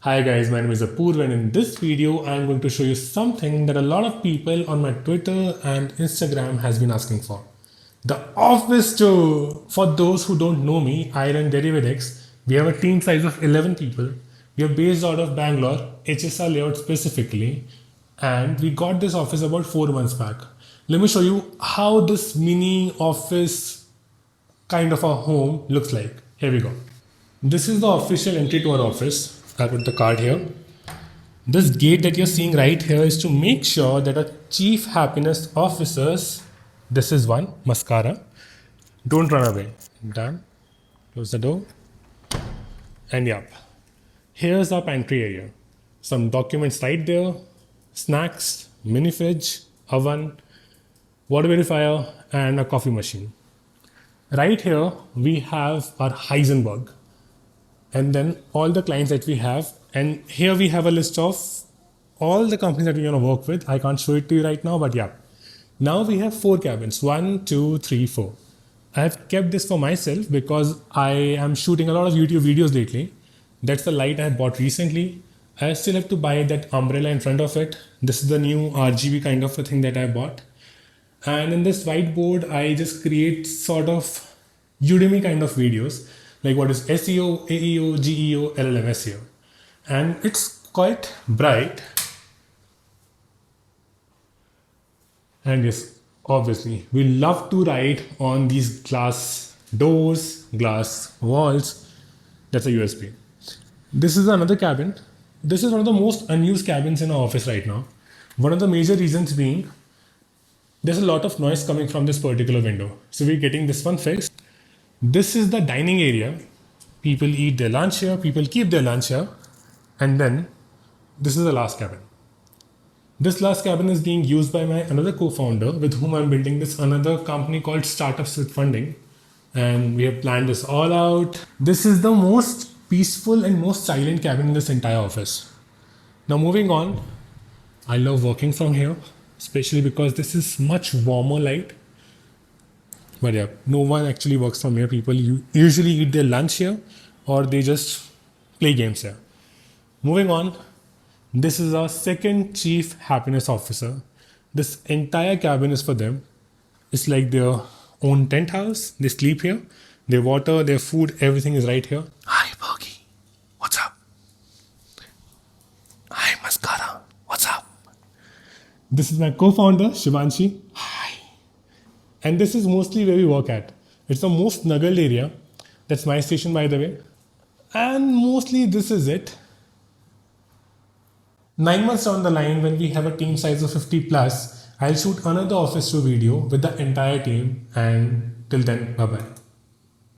Hi guys, my name is Apoorv and in this video I'm going to show you something that a lot of people on my Twitter and Instagram has been asking for. The office tour! For those who don't know me, I run DerivateX. We have a team size of 11 people. We are based out of Bangalore, HSR layout specifically, and we got this office about 4 months back. Let me show you how this mini office kind of a home looks like. Here we go. This is the official entry to our office. I put the card here. This gate that you're seeing right here is to make sure that our chief happiness officers, this is one, mascara, don't run away. Done. Close the door. And yep, here's our pantry area. Some documents right there, snacks, mini fridge, oven, water purifier, and a coffee machine. Right here, we have our Heisenberg. And then all the clients that we have, and here we have a list of all the companies that we're going to work with. I can't show it to you right now, but yeah. Now we have 4 cabins, 1, 2, 3, 4. I have kept this for myself because I am shooting a lot of YouTube videos lately. That's the light I have bought recently. I still have to buy that umbrella in front of it. This is the new RGB kind of a thing that I bought. And in this whiteboard, I just create sort of Udemy kind of videos. Like what is SEO, AEO, GEO, LLM SEO. And it's quite bright. And yes, obviously, we love to write on these glass doors, glass walls. That's a USB. This is another cabin. This is one of the most unused cabins in our office right now. One of the major reasons being, there's a lot of noise coming from this particular window. So we're getting this one fixed. This is the dining area. People eat their lunch here, people keep their lunch here. And then this is the last cabin. This last cabin is being used by my another co-founder with whom I'm building this another company called Startups with Funding. And we have planned this all out. This is the most peaceful and most silent cabin in this entire office. Now moving on, I love working from here, especially because this is much warmer light. But yeah, no one actually works from here. People usually eat their lunch here or they just play games here. Moving on, this is our second chief happiness officer. This entire cabin is for them. It's like their own tent house. They sleep here. Their water, their food, everything is right here. Hi, Bogey. What's up? Hi, Mascara. What's up? This is my co-founder, Shivanshi. And this is mostly where we work at. It's the most snuggled area. That's my station, by the way. And mostly this is it. 9 months down the line, when we have a team size of 50 plus, I'll shoot another office tour video with the entire team. And till then, bye-bye.